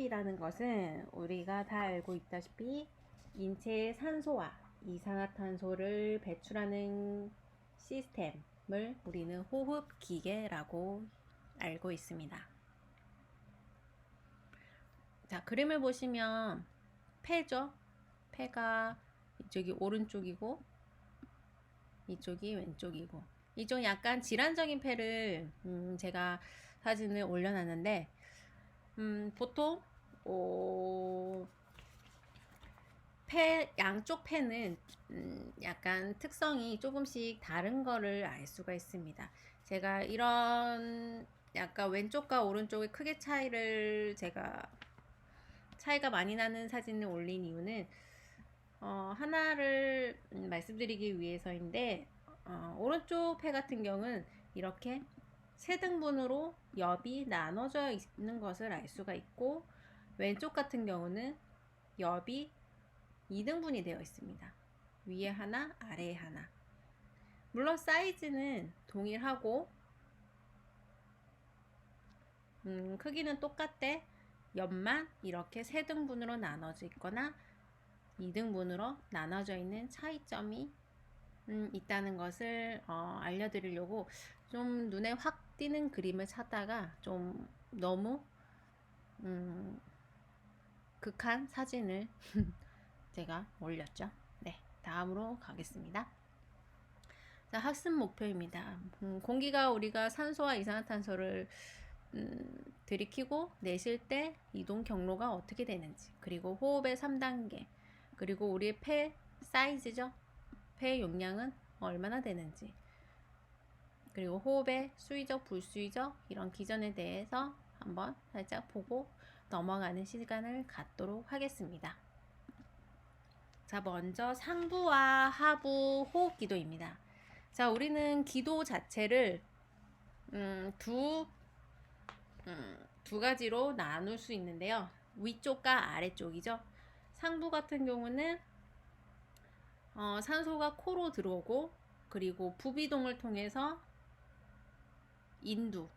호흡이라는 것은 우리가 다 알고 있다시피 인체의 산소와 이산화탄소를 배출하는 시스템을 우리는 호흡기계라고 알고 있습니다. 자, 그림을 보시면 폐죠. 폐가 이쪽이 오른쪽이고 이쪽이 왼쪽이고, 이쪽 약간 질환적인 폐를 제가 사진을 올려놨는데, 보통 양쪽 폐는 약간 특성이 조금씩 다른 거를 알 수가 있습니다. 제가 이런 약간 왼쪽과 오른쪽의 크게 차이가 많이 나는 사진을 올린 이유는 하나를 말씀드리기 위해서인데, 오른쪽 폐 같은 경우는 이렇게 세 등분으로 엽이 나눠져 있는 것을 알 수가 있고, 왼쪽 같은 경우는 엽이 2등분이 되어 있습니다. 위에 하나, 아래에 하나. 물론 사이즈는 동일하고 크기는 똑같대. 엽만 이렇게 세 등분으로 나눠져 있거나 2등분으로 나눠져 있는 차이점이 있다는 것을 알려드리려고 좀 눈에 확 띄는 그림을 찾다가 좀 너무 극한 사진을 제가 올렸죠. 네, 다음으로 가겠습니다. 자, 학습 목표입니다. 공기가 우리가 산소와 이산화탄소를 들이키고 내쉴 때 이동 경로가 어떻게 되는지, 그리고 호흡의 3단계, 그리고 우리의 폐 사이즈죠. 폐 용량은 얼마나 되는지, 그리고 호흡의 수위적, 불수위적 이런 기전에 대해서 한번 살짝 보고 넘어가는 시간을 갖도록 하겠습니다. 자, 먼저 상부와 하부 호흡 기도입니다. 자, 우리는 기도 자체를 두 가지로 나눌 수 있는데요. 위쪽과 아래쪽이죠. 상부 같은 경우는 산소가 코로 들어오고, 그리고 부비동을 통해서 인두로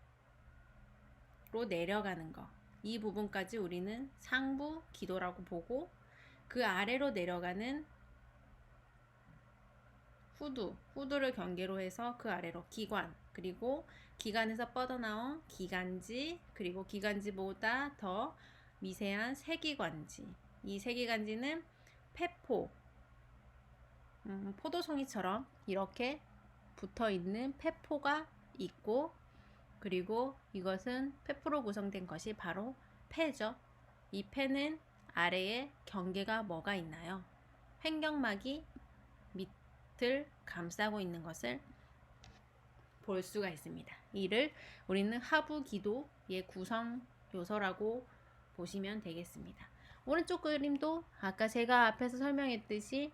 내려가는 거, 이 부분까지 우리는 상부 기도라고 보고, 그 아래로 내려가는 후두를 경계로 해서 그 아래로 기관, 그리고 기관에서 뻗어나온 기관지, 그리고 기관지보다 더 미세한 세기관지, 이 세기관지는 폐포, 포도송이처럼 이렇게 붙어있는 폐포가 있고, 그리고 이것은 폐포로 구성된 것이 바로 폐죠. 이 폐는 아래에 경계가 뭐가 있나요? 횡격막이 밑을 감싸고 있는 것을 볼 수가 있습니다. 이를 우리는 하부 기도의 구성 요소라고 보시면 되겠습니다. 오른쪽 그림도 아까 제가 앞에서 설명했듯이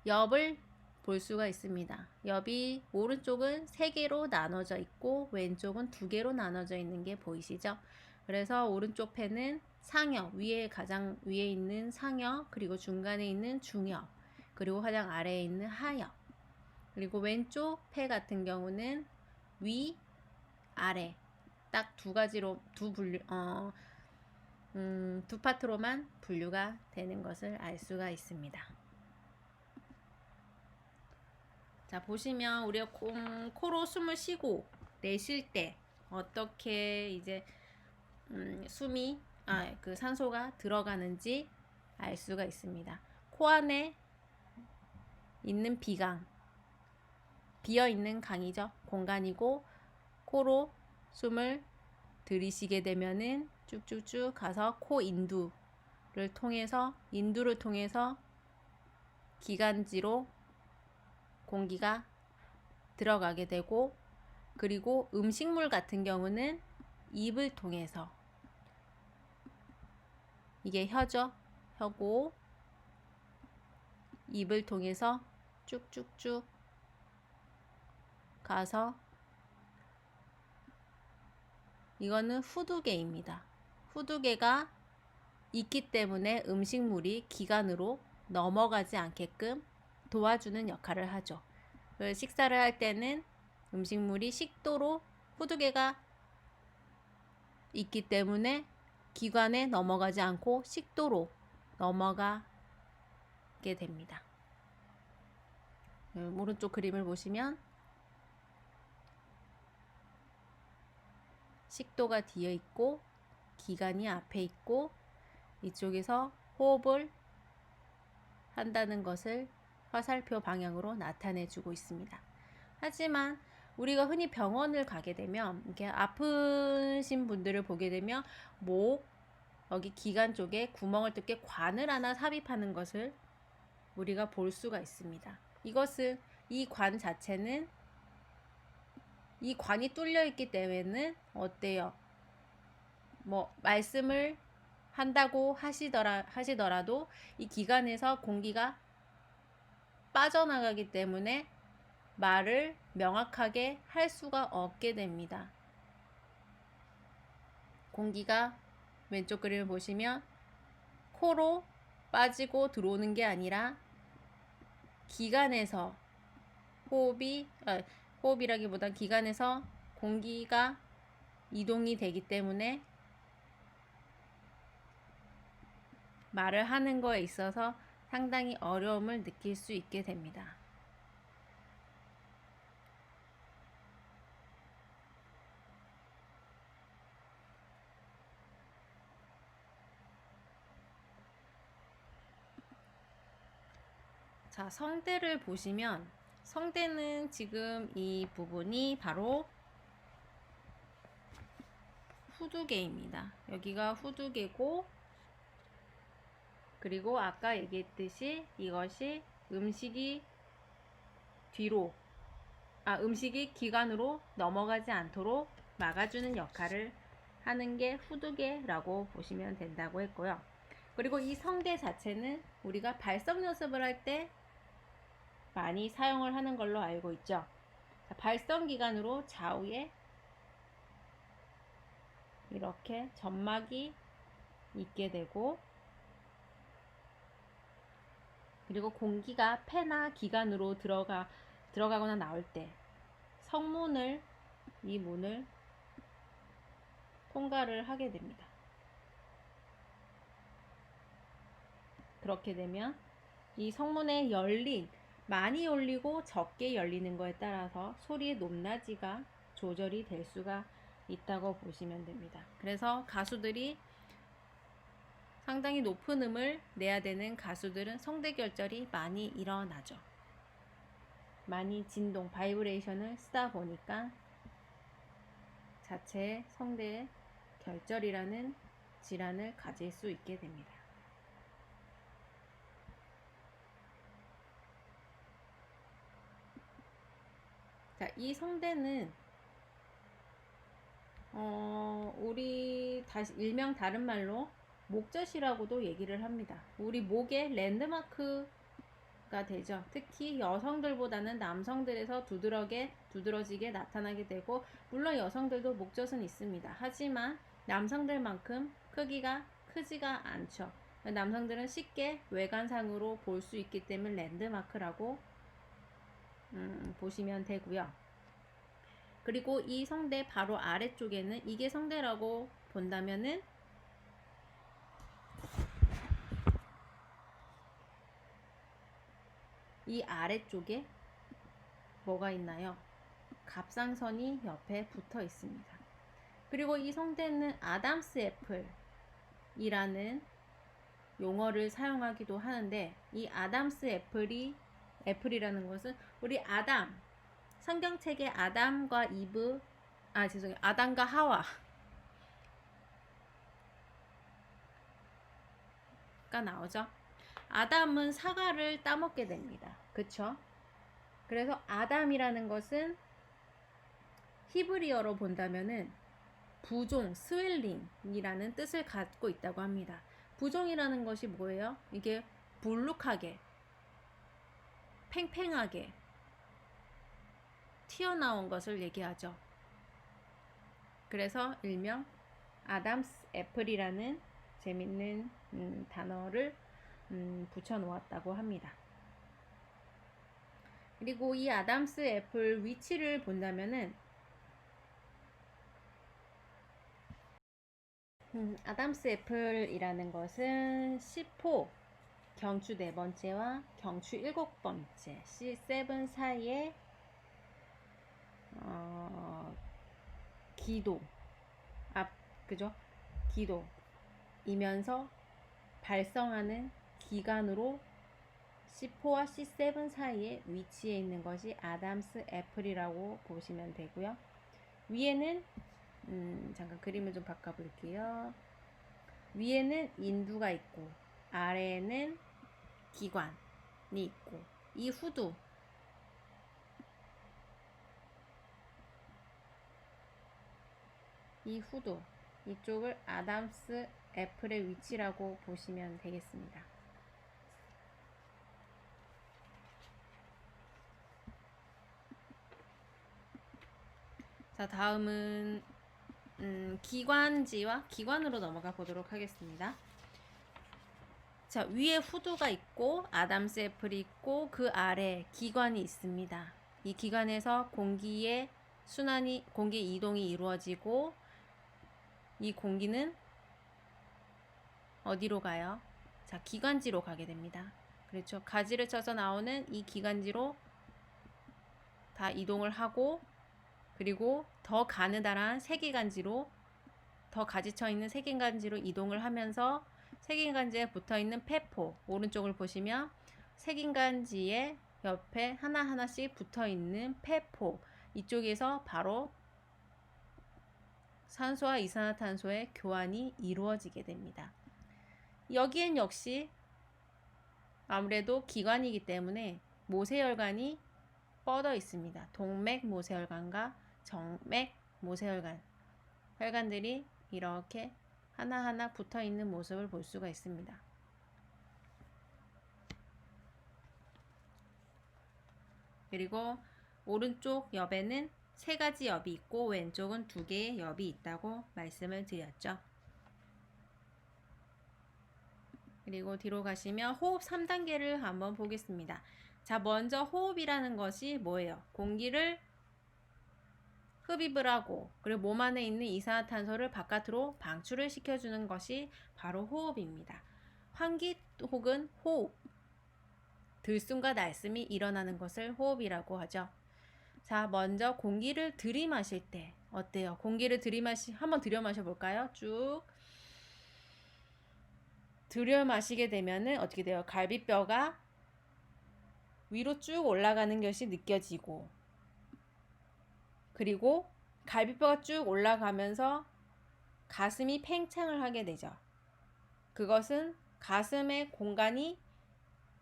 엽을 볼 수가 있습니다. 엽이 오른쪽은 3개로 나눠져 있고 왼쪽은 2개로 나눠져 있는 게 보이시죠? 그래서 오른쪽 폐는 상엽, 가장 위에 있는 상엽, 그리고 중간에 있는 중엽, 그리고 가장 아래에 있는 하엽, 그리고 왼쪽 폐 같은 경우는 위, 아래 딱 두 가지로 두 파트로만 분류가 되는 것을 알 수가 있습니다. 자, 보시면 우리가 코로 숨을 쉬고 내쉴 때 어떻게 이제 그 산소가 들어가는지 알 수가 있습니다. 코 안에 있는 비강, 비어있는 강이죠. 공간이고, 코로 숨을 들이쉬게 되면은 쭉쭉쭉 가서 코 인두를 통해서 기관지로 공기가 들어가게 되고, 그리고 음식물 같은 경우는 입을 통해서, 이게 혀죠. 혀고 입을 통해서 쭉쭉쭉 가서, 이거는 후두개입니다. 후두개가 있기 때문에 음식물이 기관으로 넘어가지 않게끔 도와주는 역할을 하죠. 식사를 할 때는 음식물이 식도로 후두개가 있기 때문에 기관에 넘어가지 않고 식도로 넘어가게 됩니다. 오른쪽 그림을 보시면 식도가 뒤에 있고 기관이 앞에 있고 이쪽에서 호흡을 한다는 것을 화살표 방향으로 나타내 주고 있습니다. 하지만 우리가 흔히 병원을 가게 되면 이렇게 아프신 분들을 보게 되면 목 여기 기관 쪽에 구멍을 뚫게 관을 하나 삽입하는 것을 우리가 볼 수가 있습니다. 이것은 이 관 자체는 이 관이 뚫려 있기 때문에 어때요? 뭐 말씀을 한다고 하시더라도 이 기관에서 공기가 빠져나가기 때문에 말을 명확하게 할 수가 없게 됩니다. 공기가 왼쪽 그림을 보시면 코로 빠지고 들어오는 게 아니라 기관에서 호흡이라기보단 기관에서 공기가 이동이 되기 때문에 말을 하는 거에 있어서 상당히 어려움을 느낄 수 있게 됩니다. 자, 성대를 보시면 성대는 지금 이 부분이 바로 후두개입니다. 여기가 후두개고 그리고 아까 얘기했듯이 이것이 음식이 기관으로 넘어가지 않도록 막아주는 역할을 하는 게 후두개라고 보시면 된다고 했고요. 그리고 이 성대 자체는 우리가 발성 연습을 할 때 많이 사용을 하는 걸로 알고 있죠. 발성 기관으로 좌우에 이렇게 점막이 있게 되고 그리고 공기가 폐나 기관으로 들어가거나 나올 때 이 문을 통과를 하게 됩니다. 그렇게 되면 이 성문의 많이 열리고 적게 열리는 거에 따라서 소리의 높낮이가 조절이 될 수가 있다고 보시면 됩니다. 그래서 가수들이 상당히 높은 음을 내야 되는 가수들은 성대 결절이 많이 일어나죠. 많이 진동, 바이브레이션을 쓰다 보니까 자체 성대 결절이라는 질환을 가질 수 있게 됩니다. 자, 이 성대는 우리 다시 일명 다른 말로 목젖이라고도 얘기를 합니다. 우리 목의 랜드마크가 되죠. 특히 여성들보다는 남성들에서 두드러지게 나타나게 되고 물론 여성들도 목젖은 있습니다. 하지만 남성들만큼 크기가 크지가 않죠. 남성들은 쉽게 외관상으로 볼 수 있기 때문에 랜드마크라고 보시면 되고요. 그리고 이 성대 바로 아래쪽에는 이게 성대라고 본다면은 이 아래쪽에 뭐가 있나요? 갑상선이 옆에 붙어 있습니다. 그리고 이 성대는 아담스 애플이라는 용어를 사용하기도 하는데 이 아담스 애플이라는 것은 우리 성경책의 아담과 하와가 나오죠. 아담은 사과를 따먹게 됩니다. 그쵸? 그래서 아담이라는 것은 히브리어로 본다면은 부종, 스웰링이라는 뜻을 갖고 있다고 합니다. 부종이라는 것이 뭐예요? 이게 불룩하게, 팽팽하게 튀어나온 것을 얘기하죠. 그래서 일명 아담스 애플이라는 재밌는 단어를 붙여 놓았다고 합니다. 그리고 이 아담스 애플 위치를 본다면은 아담스 애플이라는 것은 C4 경추 네 번째와 경추 일곱 번째 C7 사이에 기도 그죠? 기도이면서 발성하는 기관으로 C4와 C7 사이에 위치해 있는 것이 아담스 애플이라고 보시면 되고요. 위에는 잠깐 그림을 좀 바꿔볼게요. 위에는 인두가 있고 아래에는 기관이 있고 이 후두 이쪽을 아담스 애플의 위치라고 보시면 되겠습니다. 자, 다음은 기관지와 기관으로 넘어가 보도록 하겠습니다. 자, 위에 후두가 있고 아담스 애플이 있고 그 아래 기관이 있습니다. 이 기관에서 공기의 순환이, 공기 이동이 이루어지고 이 공기는 어디로 가요? 자, 기관지로 가게 됩니다. 그렇죠. 가지를 쳐서 나오는 이 기관지로 다 이동을 하고 그리고 더 가느다란 세기관지로 더 가지쳐 있는 세기관지로 이동을 하면서 세기관지에 붙어 있는 폐포 오른쪽을 보시면 세기관지의 옆에 하나하나씩 붙어 있는 폐포 이쪽에서 바로 산소와 이산화탄소의 교환이 이루어지게 됩니다. 여기엔 역시 아무래도 기관이기 때문에 모세혈관이 뻗어 있습니다. 동맥 모세혈관과 정맥 모세혈관 혈관들이 이렇게 하나하나 붙어 있는 모습을 볼 수가 있습니다. 그리고 오른쪽 옆에는 3가지 옆이 있고 왼쪽은 2개의 옆이 있다고 말씀을 드렸죠. 그리고 뒤로 가시면 호흡 3단계를 한번 보겠습니다. 자, 먼저 호흡이라는 것이 뭐예요? 공기를 흡입을 하고 그리고 몸 안에 있는 이산화탄소를 바깥으로 방출을 시켜주는 것이 바로 호흡입니다. 환기 혹은 호흡, 들숨과 날숨이 일어나는 것을 호흡이라고 하죠. 자, 먼저 공기를 들이마실 때 어때요? 공기를 한번 들여마셔 볼까요? 쭉 들여마시게 되면은 어떻게 돼요? 갈비뼈가 위로 쭉 올라가는 것이 느껴지고 그리고 갈비뼈가 쭉 올라가면서 가슴이 팽창을 하게 되죠. 그것은 가슴의 공간이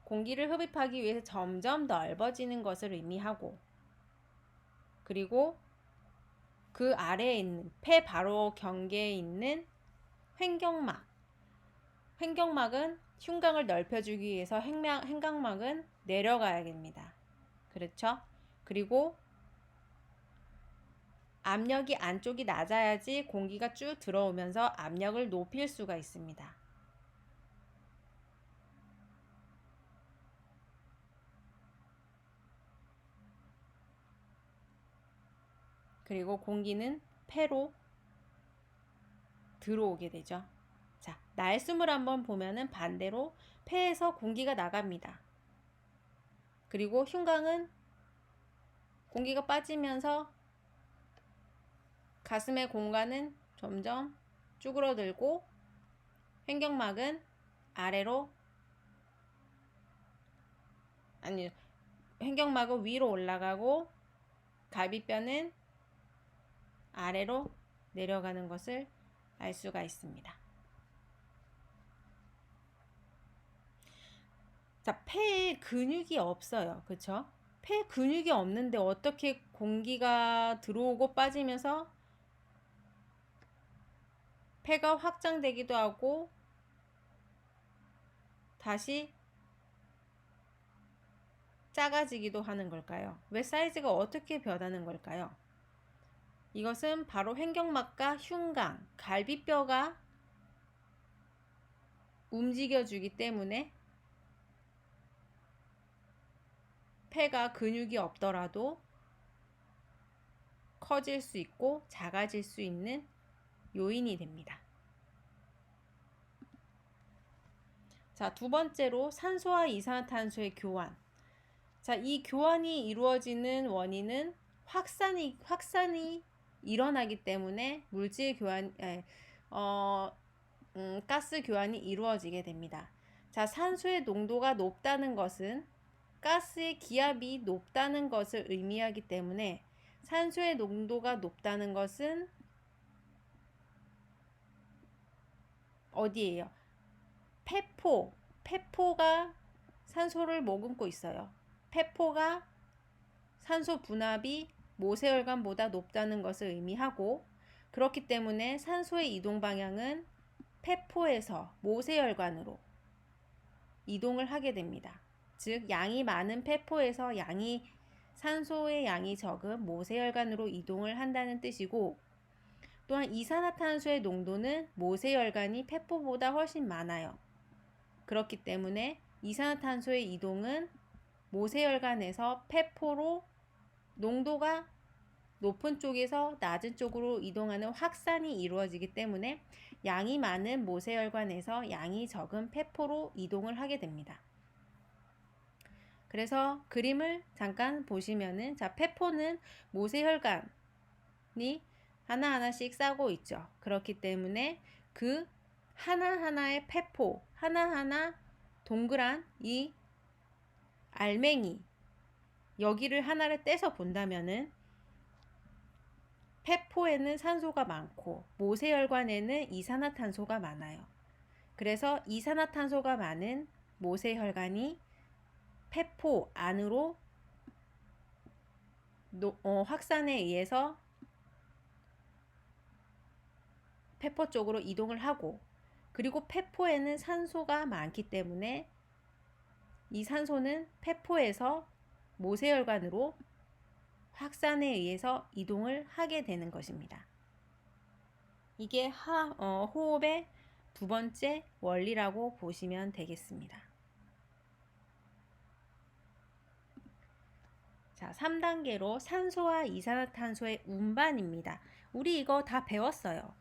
공기를 흡입하기 위해서 점점 넓어지는 것을 의미하고 그리고 그 아래에 있는 폐 바로 경계에 있는 횡격막은 흉곽을 넓혀주기 위해서 횡격막은 내려가야 됩니다. 그렇죠? 그리고 압력이 안쪽이 낮아야지 공기가 쭉 들어오면서 압력을 높일 수가 있습니다. 그리고 공기는 폐로 들어오게 되죠. 자, 날숨을 한번 보면은 반대로 폐에서 공기가 나갑니다. 그리고 흉곽은 공기가 빠지면서 가슴의 공간은 점점 쭈그러들고 횡격막은 횡격막은 위로 올라가고 갈비뼈는 아래로 내려가는 것을 알 수가 있습니다. 자, 폐에 근육이 없어요. 그쵸? 폐에 근육이 없는데 어떻게 공기가 들어오고 빠지면서 폐가 확장되기도 하고 다시 작아지기도 하는 걸까요? 왜 사이즈가 어떻게 변하는 걸까요? 이것은 바로 횡격막과 흉곽, 갈비뼈가 움직여주기 때문에 폐가 근육이 없더라도 커질 수 있고 작아질 수 있는 요인이 됩니다. 자, 두 번째로 산소와 이산화탄소의 교환. 자, 이 교환이 이루어지는 원인은 확산이 일어나기 때문에 물질 교환, 가스 교환이 이루어지게 됩니다. 자, 산소의 농도가 높다는 것은 가스의 기압이 높다는 것을 의미하기 때문에 산소의 농도가 높다는 것은 어디예요? 폐포가 산소를 머금고 있어요. 폐포가 산소 분압이 모세혈관보다 높다는 것을 의미하고, 그렇기 때문에 산소의 이동 방향은 폐포에서 모세혈관으로 이동을 하게 됩니다. 즉, 양이 많은 폐포에서 산소의 양이 적은 모세혈관으로 이동을 한다는 뜻이고, 또한 이산화탄소의 농도는 모세혈관이 폐포보다 훨씬 많아요. 그렇기 때문에 이산화탄소의 이동은 모세혈관에서 폐포로 농도가 높은 쪽에서 낮은 쪽으로 이동하는 확산이 이루어지기 때문에 양이 많은 모세혈관에서 양이 적은 폐포로 이동을 하게 됩니다. 그래서 그림을 잠깐 보시면은, 자, 폐포는 모세혈관이 하나하나씩 싸고 있죠. 그렇기 때문에 그 하나하나의 폐포, 하나하나 동그란 이 알맹이, 여기를 하나를 떼서 본다면은 폐포에는 산소가 많고 모세혈관에는 이산화탄소가 많아요. 그래서 이산화탄소가 많은 모세혈관이 폐포 안으로 확산에 의해서 폐포 쪽으로 이동을 하고, 그리고 폐포에는 산소가 많기 때문에 이 산소는 폐포에서 모세혈관으로 확산에 의해서 이동을 하게 되는 것입니다. 이게 호흡의 두 번째 원리라고 보시면 되겠습니다. 자, 3단계로 산소와 이산화탄소의 운반입니다. 우리 이거 다 배웠어요.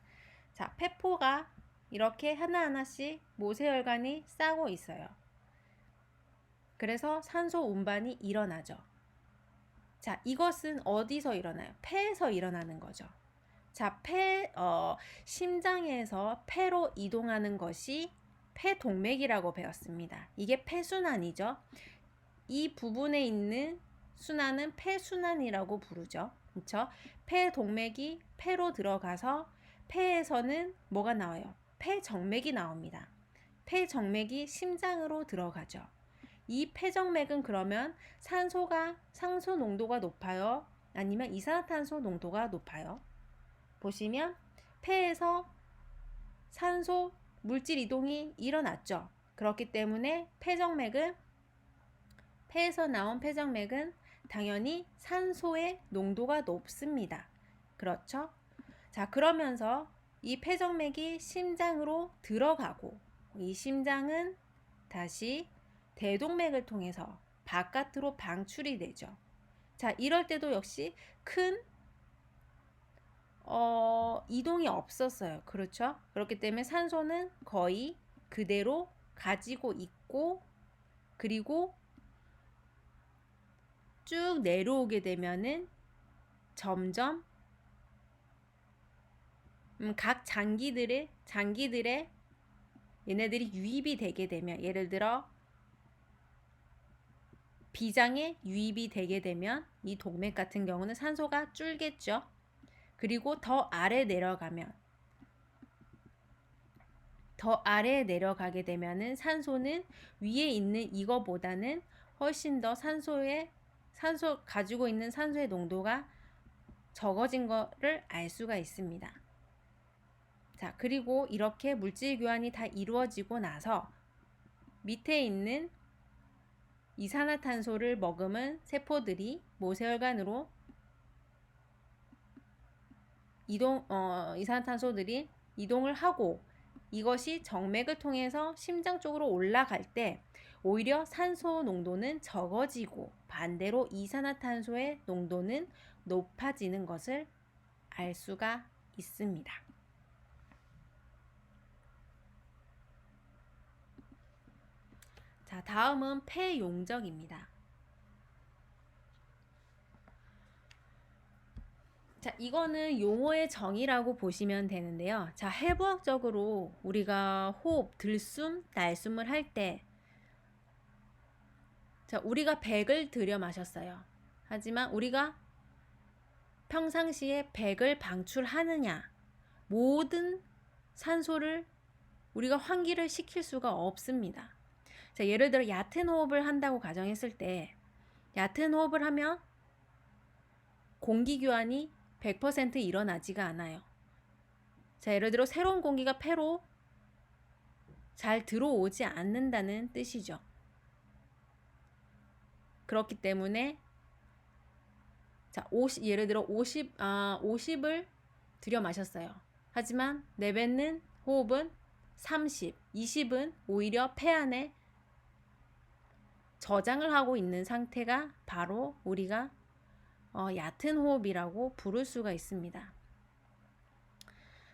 자, 폐포가 이렇게 하나하나씩 모세혈관이 싸고 있어요. 그래서 산소 운반이 일어나죠. 자, 이것은 어디서 일어나요? 폐에서 일어나는 거죠. 자, 심장에서 폐로 이동하는 것이 폐동맥이라고 배웠습니다. 이게 폐순환이죠. 이 부분에 있는 순환은 폐순환이라고 부르죠. 그렇죠? 폐동맥이 폐로 들어가서 폐에서는 뭐가 나와요? 폐정맥이 나옵니다. 폐정맥이 심장으로 들어가죠. 이 폐정맥은 그러면 산소 농도가 높아요? 아니면 이산화탄소 농도가 높아요? 보시면 폐에서 산소 물질 이동이 일어났죠. 그렇기 때문에 폐에서 나온 폐정맥은 당연히 산소의 농도가 높습니다. 그렇죠? 자, 그러면서 이 폐정맥이 심장으로 들어가고, 이 심장은 다시 대동맥을 통해서 바깥으로 방출이 되죠. 자, 이럴 때도 역시 큰 이동이 없었어요. 그렇죠? 그렇기 때문에 산소는 거의 그대로 가지고 있고, 그리고 쭉 내려오게 되면은 점점 각 장기들의 얘네들이 유입이 되게 되면, 예를 들어 비장에 유입이 되게 되면 이 동맥 같은 경우는 산소가 줄겠죠. 그리고 더 아래에 내려가게 되면은 산소는 위에 있는 이거보다는 훨씬 더 가지고 있는 산소의 농도가 적어진 거를 알 수가 있습니다. 자, 그리고 이렇게 물질 교환이 다 이루어지고 나서 밑에 있는 이산화탄소를 머금은 세포들이 모세혈관으로 이산화탄소들이 이동을 하고, 이것이 정맥을 통해서 심장 쪽으로 올라갈 때 오히려 산소 농도는 적어지고 반대로 이산화탄소의 농도는 높아지는 것을 알 수가 있습니다. 다음은 폐용적입니다. 자, 이거는 용어의 정의라고 보시면 되는데요. 자, 해부학적으로 우리가 호흡, 들숨, 날숨을 할 때, 자, 우리가 100을 들여 마셨어요. 하지만 우리가 평상시에 100을 방출하느냐, 모든 산소를 우리가 환기를 시킬 수가 없습니다. 자, 예를 들어 얕은 호흡을 한다고 가정했을 때, 얕은 호흡을 하면 공기 교환이 100% 일어나지가 않아요. 자, 예를 들어 새로운 공기가 폐로 잘 들어오지 않는다는 뜻이죠. 그렇기 때문에 자, 예를 들어 50을 들여 마셨어요. 하지만 내뱉는 호흡은 30, 20은 오히려 폐 안에 저장을 하고 있는 상태가 바로 우리가 얕은 호흡이라고 부를 수가 있습니다.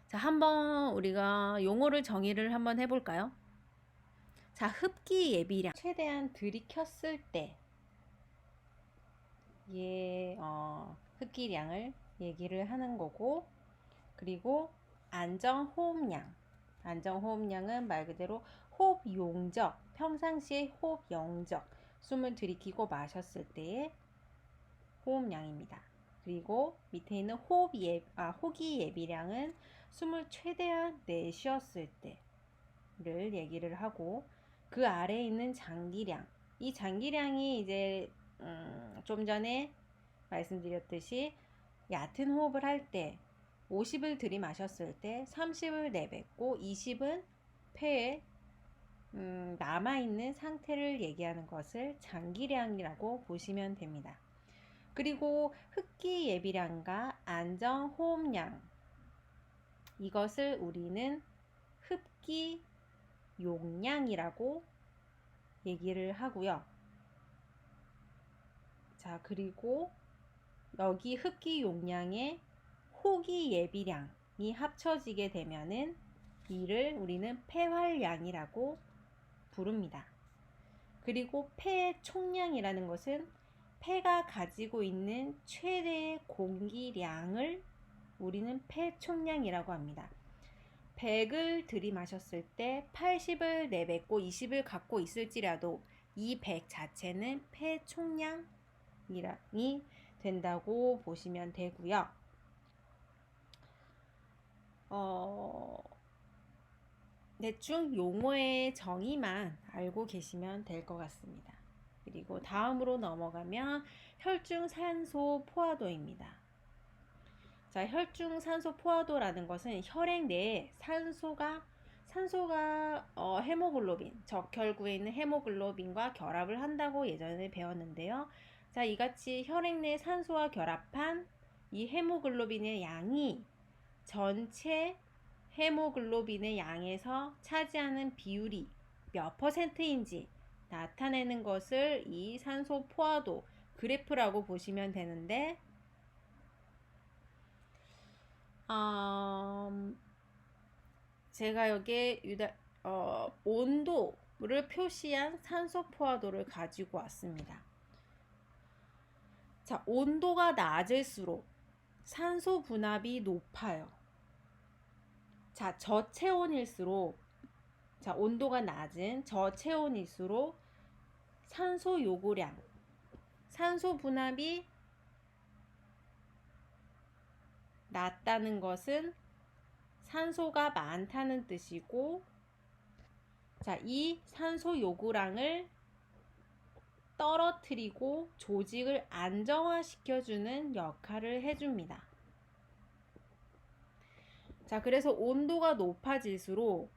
자, 한번 우리가 용어를 정의를 한번 해볼까요? 자, 흡기 예비량. 최대한 들이켰을 때 흡기량을 얘기를 하는 거고, 그리고 안정호흡량. 안정호흡량은 말 그대로 호흡 용적, 평상시에 호흡 영적, 숨을 들이키고 마셨을 때의 호흡량입니다. 그리고 밑에 있는 호기 예비량은 숨을 최대한 내쉬었을 때를 얘기를 하고, 그 아래에 있는 장기량. 이 장기량이 이제 좀 전에 말씀드렸듯이 얕은 호흡을 할 때 50을 들이마셨을 때 30을 내뱉고 20은 폐에 남아있는 상태를 얘기하는 것을 장기량이라고 보시면 됩니다. 그리고 흡기 예비량과 안정 호흡량, 이것을 우리는 흡기 용량이라고 얘기를 하고요. 자, 그리고 여기 흡기 용량에 호기 예비량이 합쳐지게 되면은 이를 우리는 폐활량이라고 부릅니다. 그리고 폐의 총량이라는 것은 폐가 가지고 있는 최대의 공기량을 우리는 폐 총량이라고 합니다. 100을 들이마셨을 때 80을 내뱉고 20을 갖고 있을지라도 이 100 자체는 폐 총량이 된다고 보시면 되고요. 대충 용어의 정의만 알고 계시면 될 것 같습니다. 그리고 다음으로 넘어가면 혈중 산소 포화도입니다. 자, 혈중 산소 포화도라는 것은 혈액 내에 산소가 헤모글로빈, 적혈구에 있는 헤모글로빈과 결합을 한다고 예전에 배웠는데요. 자, 이같이 혈액 내 산소와 결합한 이 헤모글로빈의 양이 전체 헤모글로빈의 양에서 차지하는 비율이 몇 %인지 나타내는 것을 이 산소 포화도 그래프라고 보시면 되는데, 제가 여기에 온도를 표시한 산소 포화도를 가지고 왔습니다. 자, 온도가 낮을수록 산소 분압이 높아요. 자, 저체온일수록, 자, 온도가 낮은 저체온일수록 산소 요구량, 산소 분압이 낮다는 것은 산소가 많다는 뜻이고, 자, 이 산소 요구량을 떨어뜨리고 조직을 안정화시켜주는 역할을 해줍니다. 자, 그래서 온도가 높아질수록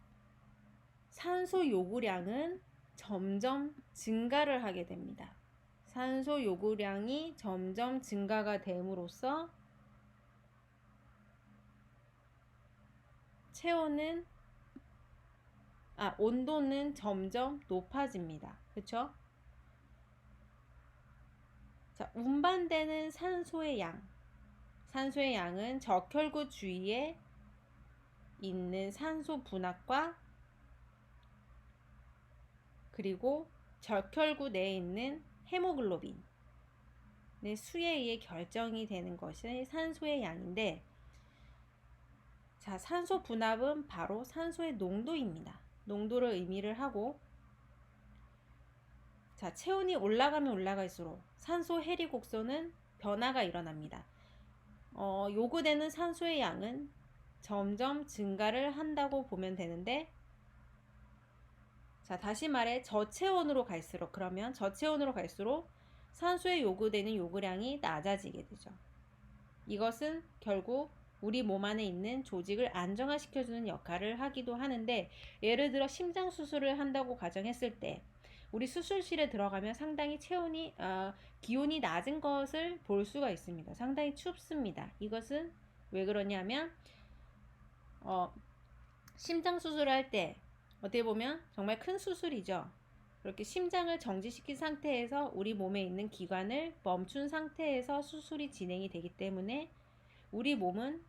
산소 요구량은 점점 증가를 하게 됩니다. 산소 요구량이 점점 증가가 됨으로써 온도는 점점 높아집니다. 그렇죠? 자, 운반되는 산소의 양은 적혈구 주위에 있는 산소 분압과 그리고 적혈구 내에 있는 헤모글로빈의 수에 의해 결정이 되는 것이 산소의 양인데, 자, 산소 분압은 바로 산소의 농도입니다. 농도를 의미를 하고, 자, 체온이 올라가면 올라갈수록 산소 해리 곡선은 변화가 일어납니다. 요구되는 산소의 양은 점점 증가를 한다고 보면 되는데, 자, 다시 말해 저체온으로 갈수록, 그러면 저체온으로 갈수록 산소에 요구되는 요구량이 낮아지게 되죠. 이것은 결국 우리 몸 안에 있는 조직을 안정화시켜주는 역할을 하기도 하는데, 예를 들어 심장 수술을 한다고 가정했을 때 우리 수술실에 들어가면 상당히 기온이 낮은 것을 볼 수가 있습니다. 상당히 춥습니다. 이것은 왜 그러냐면 심장 수술을 할 때 어떻게 보면 정말 큰 수술이죠. 그렇게 심장을 정지시킨 상태에서 우리 몸에 있는 기관을 멈춘 상태에서 수술이 진행이 되기 때문에 우리 몸은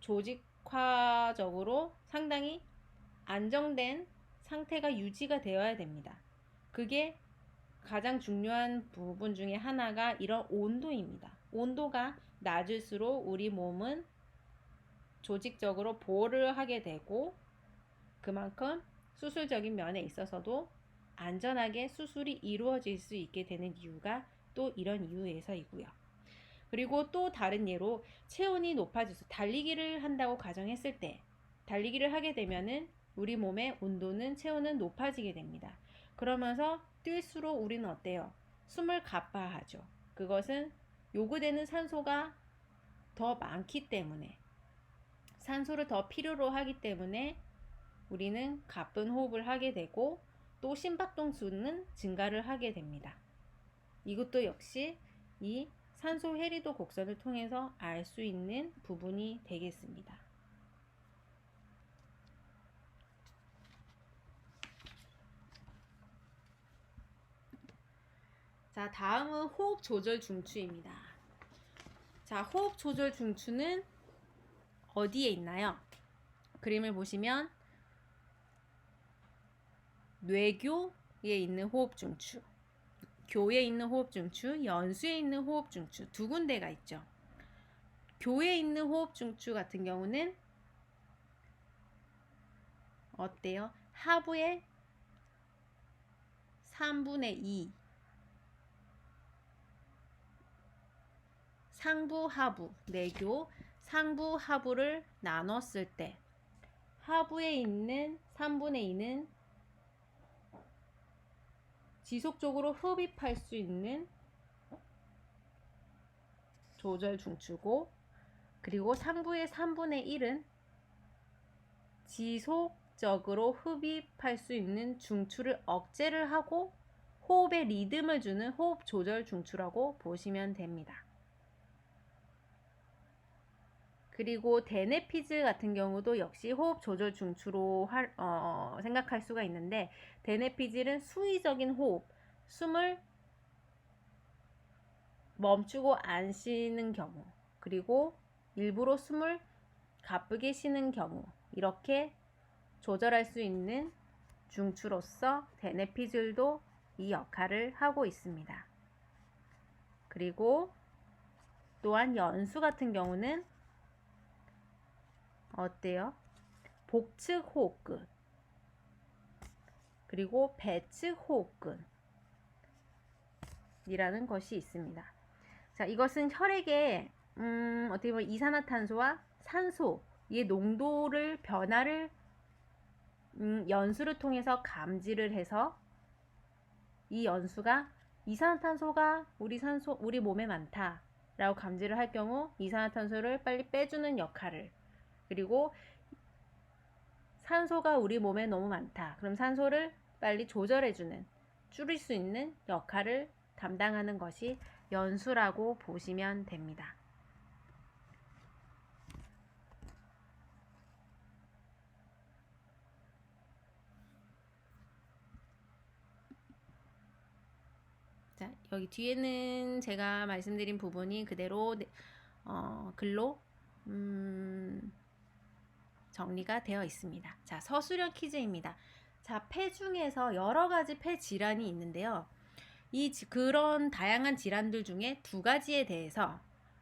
조직화적으로 상당히 안정된 상태가 유지가 되어야 됩니다. 그게 가장 중요한 부분 중에 하나가 이런 온도입니다. 온도가 낮을수록 우리 몸은 조직적으로 보호를 하게 되고, 그만큼 수술적인 면에 있어서도 안전하게 수술이 이루어질 수 있게 되는 이유가 또 이런 이유에서이고요. 그리고 또 다른 예로 체온이 높아져서 달리기를 한다고 가정했을 때, 달리기를 하게 되면은 우리 몸의 온도는, 체온은 높아지게 됩니다. 그러면서 뛸수록 우리는 어때요? 숨을 가빠하죠. 그것은 요구되는 산소가 더 많기 때문에, 산소를 더 필요로 하기 때문에 우리는 가쁜 호흡을 하게 되고, 또 심박동수는 증가를 하게 됩니다. 이것도 역시 이 산소 해리도 곡선을 통해서 알 수 있는 부분이 되겠습니다. 자, 다음은 호흡 조절 중추입니다. 자, 호흡 조절 중추는 어디에 있나요? 그림을 보시면 뇌교에 있는 호흡 중추, 교에 있는 호흡 중추, 연수에 있는 호흡 중추 두 군데가 있죠. 교에 있는 호흡 중추 같은 경우는 어때요? 하부의 3분의 2, 상부 하부, 내교 상부 하부를 나눴을 때 하부에 있는 3분의 2는 지속적으로 흡입할 수 있는 조절 중추고, 그리고 상부의 3분의 1은 지속적으로 흡입할 수 있는 중추를 억제를 하고 호흡에 리듬을 주는 호흡 조절 중추라고 보시면 됩니다. 그리고 대뇌피즈 같은 경우도 역시 호흡 조절 중추로 생각할 수가 있는데, 대뇌피질은 수의적인 호흡, 숨을 멈추고 안 쉬는 경우, 그리고 일부러 숨을 가쁘게 쉬는 경우, 이렇게 조절할 수 있는 중추로서 대뇌피질도 이 역할을 하고 있습니다. 그리고 또한 연수 같은 경우는 어때요? 복측 호흡근, 그리고 배측 호흡근이라는 것이 있습니다. 자, 이것은 혈액에 어떻게 보면 이산화탄소와 산소의 농도를 변화를 연수를 통해서 감지를 해서, 이 연수가 이산화탄소가 우리 몸에 많다라고 감지를 할 경우 이산화탄소를 빨리 빼주는 역할을, 그리고 산소가 우리 몸에 너무 많다, 그럼 산소를 빨리 조절해주는, 줄일 수 있는 역할을 담당하는 것이 연수라고 보시면 됩니다. 자, 여기 뒤에는 제가 말씀드린 부분이 그대로 글로 정리가 되어 있습니다. 자, 서술형 퀴즈입니다. 자, 폐 중에서 여러 가지 폐 질환이 있는데요. 그런 다양한 질환들 중에 두 가지에 대해서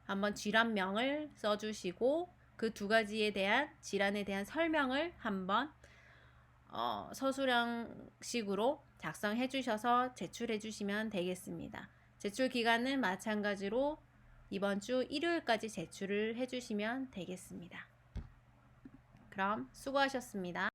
한번 질환명을 써주시고 그 두 가지에 대한 질환에 대한 설명을 한번 서술형식으로 작성해 주셔서 제출해 주시면 되겠습니다. 제출 기간은 마찬가지로 이번 주 일요일까지 제출을 해 주시면 되겠습니다. 그럼 수고하셨습니다.